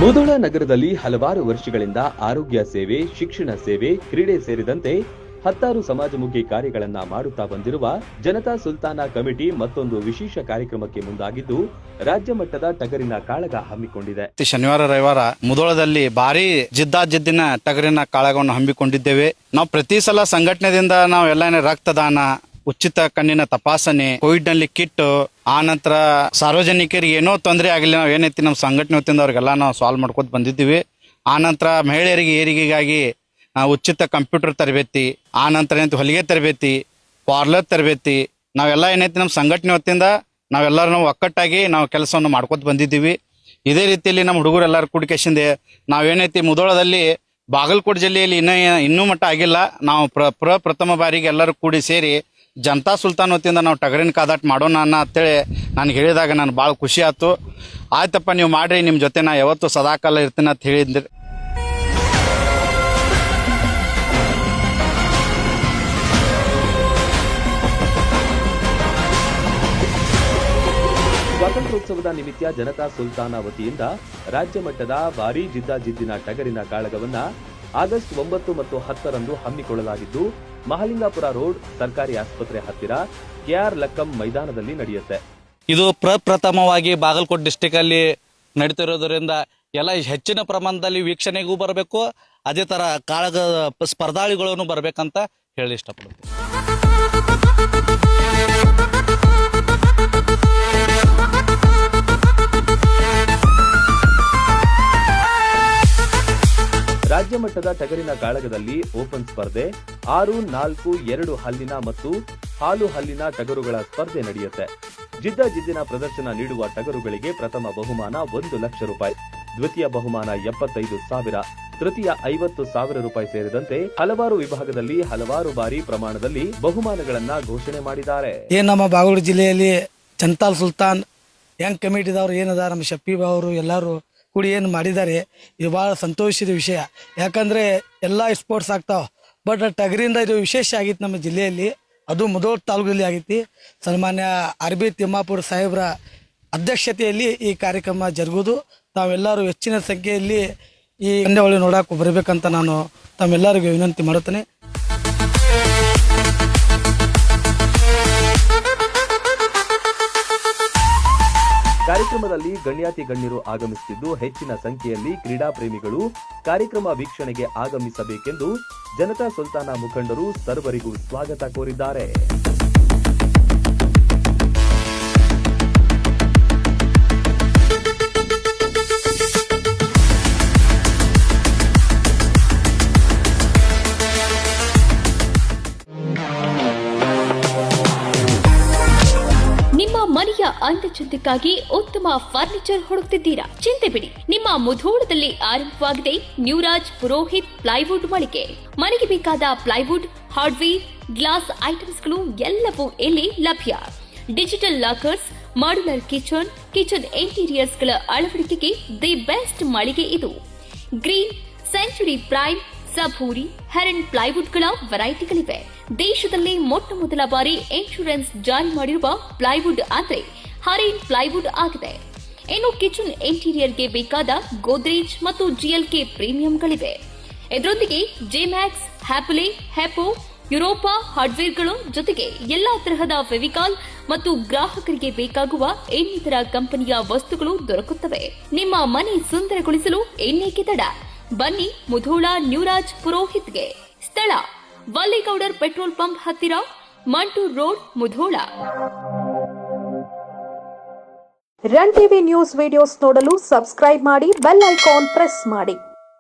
ಮುಧೋಳ ನಗರದಲ್ಲಿ ಹಲವಾರು ವರ್ಷಗಳಿಂದ ಆರೋಗ್ಯ ಸೇವೆ, ಶಿಕ್ಷಣ ಸೇವೆ, ಕ್ರೀಡೆ ಸೇರಿದಂತೆ 10 ಸಮಾಜಮುಖಿ ಕಾರ್ಯಗಳನ್ನ ಮಾಡುತ್ತಾ ಬಂದಿರುವ ಜನತಾ ಸುಲ್ತಾನ ಕಮಿಟಿ ಮತ್ತೊಂದು ವಿಶೇಷ ಕಾರ್ಯಕ್ರಮಕ್ಕೆ ಮುಂದಾಗಿದ್ದು ರಾಜ್ಯ ಮಟ್ಟದ ಟಗರಿನ ಕಾಳಗ ಹಮ್ಮಿಕೊಂಡಿದೆ. ಶನಿವಾರ ರವಿವಾರ ಮುಧೋಳದಲ್ಲಿ ಭಾರಿ ಜಿದ್ದಿನ ಟಗರಿನ ಕಾಳಗವನ್ನು ಹಮ್ಮಿಕೊಂಡಿದ್ದೇವೆ. ನಾವು ಪ್ರತಿ ಸಲ ಸಂಘಟನೆಯಿಂದ ನಾವು ಎಲ್ಲ ರಕ್ತದಾನ, ಉಚಿತ ಕಣ್ಣಿನ ತಪಾಸಣೆ, ಕೋವಿಡ್ ನಲ್ಲಿ ಕಿಟ್, ಆ ನಂತರ ಸಾರ್ವಜನಿಕರಿಗೆ ಏನೋ ತೊಂದರೆ ಆಗಲಿ ನಾವು ಏನೈತಿ ನಮ್ಮ ಸಂಘಟನೆ ವತಿಯಿಂದ ಅವ್ರಿಗೆಲ್ಲ ನಾವು ಸಾಲ್ವ್ ಮಾಡ್ಕೊತ ಬಂದಿದ್ದೀವಿ. ಆ ನಂತರ ಮಹಿಳೆಯರಿಗೆ ಏರಿಗೆಗಾಗಿ ಉಚಿತ ಕಂಪ್ಯೂಟರ್ ತರಬೇತಿ, ಆ ನಂತರ ಏನೈತಿ ಹೊಲಿಗೆ ತರಬೇತಿ, ಪಾರ್ಲರ್ ತರಬೇತಿ, ನಾವೆಲ್ಲ ಏನೈತಿ ನಮ್ಮ ಸಂಘಟನೆ ವತಿಯಿಂದ ನಾವೆಲ್ಲರೂ ನಾವು ಒಕ್ಕಟ್ಟಾಗಿ ನಾವು ಕೆಲಸವನ್ನು ಮಾಡ್ಕೊತ ಬಂದಿದ್ದೀವಿ. ಇದೇ ರೀತಿಯಲ್ಲಿ ನಮ್ಮ ಹುಡುಗರು ಎಲ್ಲರೂ ಕೂಡಿಕೆಸಿಂದ ನಾವೇನೈತಿ ಮುಧೋಳದಲ್ಲಿ ಬಾಗಲಕೋಟೆ ಜಿಲ್ಲೆಯಲ್ಲಿ ಇನ್ನೂ ಮಟ್ಟ ಆಗಿಲ್ಲ. ನಾವು ಪ್ರಥಮ ಬಾರಿಗೆ ಎಲ್ಲರೂ ಕೂಡಿ ಸೇರಿ ಜನತಾ ಸುಲ್ತಾನ್ ವತಿಯಿಂದ ನಾವು ಟಗರಿನ ಕಾದಾಟ ಮಾಡೋಣ ಅಂತೇಳಿ ನನಗೆ ಹೇಳಿದಾಗ ನಾನು ಭಾಳ ಖುಷಿ ಆಯ್ತು. ಆಯ್ತಪ್ಪ ನೀವು ಮಾಡ್ರಿ, ನಿಮ್ಮ ಜೊತೆ ನಾ ಯಾವತ್ತು ಸದಾಕಾಲ ಇರ್ತೀನಿ ಅಂತ ಹೇಳಿದ್ರಿ. ಸ್ವಾತಂತ್ರ್ಯೋತ್ಸವದ ನಿಮಿತ್ತ ಜನತಾ ಸುಲ್ತಾನ ವತಿಯಿಂದ ರಾಜ್ಯ ಮಟ್ಟದ ಭಾರೀ ಜಿದ್ದಿನ ಟಗರಿನ ಕಾಳಗವನ್ನ ಆಗಸ್ಟ್ 9 ಮತ್ತು 10ರಂದು ಹಮ್ಮಿಕೊಳ್ಳಲಾಗಿದ್ದು ಮಹಾಲಿಂಗಾಪುರ ರೋಡ್ ಸರ್ಕಾರಿ ಆಸ್ಪತ್ರೆ ಹತ್ತಿರ ಕೆಆರ್ ಲಕ್ಕಂ ಮೈದಾನದಲ್ಲಿ ನಡೆಯುತ್ತೆ. ಇದು ಪ್ರಪ್ರಥಮವಾಗಿ ಬಾಗಲಕೋಟೆ ಡಿಸ್ಟಿಕ್ ಅಲ್ಲಿ ನಡೀತಿರೋದ್ರಿಂದ ಎಲ್ಲ ಹೆಚ್ಚಿನ ಪ್ರಮಾಣದಲ್ಲಿ ವೀಕ್ಷಣೆಗೂ ಬರಬೇಕು, ಅದೇ ತರ ಕಾಳಗ ಸ್ಪರ್ಧಾಳಿಗಳನ್ನು ಬರ್ಬೇಕಂತ ಹೇಳಿ ಇಷ್ಟಪಡ್ತೀನಿ. ರಾಜ್ಯ ಮಟ್ಟದ ಟಗರಿನ ಕಾಳಗದಲ್ಲಿ ಓಪನ್ ಸ್ಪರ್ಧೆ, 6, 4, 2 ಹಲ್ಲಿನ ಮತ್ತು ಹಾಲು ಹಲ್ಲಿನ ಟಗರುಗಳ ಸ್ಪರ್ಧೆ ನಡೆಯುತ್ತೆ. ಜಿದ್ದಿನ ಪ್ರದರ್ಶನ ನೀಡುವ ಟಗರುಗಳಿಗೆ ಪ್ರಥಮ ಬಹುಮಾನ 1 ಲಕ್ಷ ರೂಪಾಯಿ, ದ್ವಿತೀಯ ಬಹುಮಾನ 75,000, ತೃತೀಯ 50,000 ರೂಪಾಯಿ ಸೇರಿದಂತೆ ಹಲವಾರು ವಿಭಾಗದಲ್ಲಿ ಹಲವಾರು ಬಾರಿ ಪ್ರಮಾಣದಲ್ಲಿ ಬಹುಮಾನಗಳನ್ನ ಘೋಷಣೆ ಮಾಡಿದ್ದಾರೆ. ನಮ್ಮ ಬಾಗಲಕೋಟೆ ಜಿಲ್ಲೆಯಲ್ಲಿ ಜನತಾ ಸುಲ್ತಾನ್ ಯಂಗ್ ಕಮಿಟಿದವರು ಏನದ ನಮ್ಮ ಶಫೀಬ್ ಅವರು ಎಲ್ಲರೂ ಕೂಡಿ ಏನು ಮಾಡಿದ್ದಾರೆ, ಇದು ಭಾಳ ಸಂತೋಷದ ವಿಷಯ. ಯಾಕಂದರೆ ಎಲ್ಲ ಸ್ಪೋರ್ಟ್ಸ್ ಆಗ್ತಾವೆ, ಬಟ್ ಟಗರಿಂದ ಇದು ವಿಶೇಷ ಆಗಿತ್ತು ನಮ್ಮ ಜಿಲ್ಲೆಯಲ್ಲಿ. ಅದು ಮುಧೋಳ ತಾಲೂಕಲ್ಲಿ ಆಗೈತಿ. ಸನ್ಮಾನ್ಯ RB ತಿಮ್ಮಾಪುರ ಸಾಹೇಬ್ರ ಅಧ್ಯಕ್ಷತೆಯಲ್ಲಿ ಈ ಕಾರ್ಯಕ್ರಮ ಜರುಗುವುದು. ತಾವೆಲ್ಲರೂ ಹೆಚ್ಚಿನ ಸಂಖ್ಯೆಯಲ್ಲಿ ಈ ಪಂದ್ಯಾವಳಿ ನೋಡಕ್ಕೆ ಬರಬೇಕಂತ ನಾನು ತಮ್ಮೆಲ್ಲರಿಗೂ ವಿನಂತಿ ಮಾಡುತ್ತೇನೆ. ಕಾರ್ಯಕ್ರಮದಲ್ಲಿ ಗಣ್ಯಾತಿ ಗಣ್ಯರು ಆಗಮಿಸುತ್ತಿದ್ದು ಹೆಚ್ಚಿನ ಸಂಖ್ಯೆಯಲ್ಲಿ ಕ್ರೀಡಾ ಪ್ರೇಮಿಗಳು ಕಾರ್ಯಕ್ರಮ ವೀಕ್ಷಣೆಗೆ ಆಗಮಿಸಬೇಕೆಂದು ಜನತಾ ಸುಲ್ತಾನ ಮುಖಂಡರು ಸರ್ವರಿಗೂ ಸ್ವಾಗತ ಕೋರಿದ್ದಾರೆ. ಮನೆಯ ಅಂದಚಂದಕ್ಕಾಗಿ ಉತ್ತಮ ಫರ್ನಿಚರ್ ಹುಡುಕ್ತಿದ್ದೀರಾ? ಚಿಂತೆ ಬಿಡಿ, ನಿಮ್ಮ ಮುಧೋಳದಲ್ಲಿ ಆರಂಭವಾಗಿದೆ ನ್ಯೂರಾಜ್ ಪುರೋಹಿತ್ ಪ್ಲೈವುಡ್ ಮಳಿಗೆ. ಮನೆಗೆ ಬೇಕಾದ ಪ್ಲೈವುಡ್, ಹಾರ್ಡ್ವೇರ್, ಗ್ಲಾಸ್ ಐಟಮ್ಸ್ಗಳು ಎಲ್ಲವೂ ಇಲ್ಲಿ ಲಭ್ಯ. ಡಿಜಿಟಲ್ ಲಾಕರ್ಸ್, ಮಾಡ್ಯುಲರ್ ಕಿಚನ್ ಇಂಟೀರಿಯರ್ಸ್ಗಳ ಅಳವಡಿಕೆಗೆ ದಿ ಬೆಸ್ಟ್ ಮಳಿಗೆ ಇದು. ಗ್ರೀನ್, ಸೆಂಚುರಿ ಪ್ರೈಮ್, ಸಭೂರಿ, ಹೆರನ್ ಪ್ಲೈವುಡ್ಗಳ ವೆರೈಟಿಗಳಿವೆ. ದೇಶದಲ್ಲಿ ಮೊಟ್ಟ ಮೊದಲ ಬಾರಿ ಇನ್ಶೂರೆನ್ಸ್ ಜಾರಿ ಮಾಡಿರುವ ಪ್ಲೈವುಡ್ ಅಂದ್ರೆ ಹರಿನ್ ಪ್ಲೈವುಡ್ ಆಗಿದೆ. ಇನ್ನು ಕಿಚನ್ ಇಂಟೀರಿಯರ್ಗೆ ಬೇಕಾದ ಗೋದ್ರೇಜ್ ಮತ್ತು GLK ಪ್ರೀಮಿಯಂಗಳಿವೆ. ಇದರೊಂದಿಗೆ ಜೆಮ್ಯಾಕ್ಸ್, ಹ್ಯಾಪುಲೆ, ಹೆಪೋ, ಯುರೋಪಾ ಹಾರ್ಡ್ವೇರ್ಗಳು ಜೊತೆಗೆ ಎಲ್ಲಾ ತರಹದ ಫೆವಿಕಾಲ್ ಮತ್ತು ಗ್ರಾಹಕರಿಗೆ ಬೇಕಾಗುವ ಇನ್ನಿತರ ಕಂಪನಿಯ ವಸ್ತುಗಳು ದೊರಕುತ್ತವೆ. ನಿಮ್ಮ ಮನೆ ಸುಂದರಗೊಳಿಸಲು ಇನ್ನೇಕೆ ತಡ? ಬನ್ನಿ ಮುಧೋಳ ನ್ಯೂರಾಜ್ ಪುರೋಹಿತ್ಗೆ. ಸ್ಥಳ ವಲ್ಲಿಗೌಡರ್ ಪೆಟ್ರೋಲ್ ಪಂಪ್ ಹತ್ತಿರ, Mantur road, Mudhol. Run TV news videos ನೋಡಲು ಸಬ್ಸ್ಕ್ರೈಬ್ ಮಾಡಿ, ಬೆಲ್ ಐಕಾನ್ ಪ್ರೆಸ್ ಮಾಡಿ.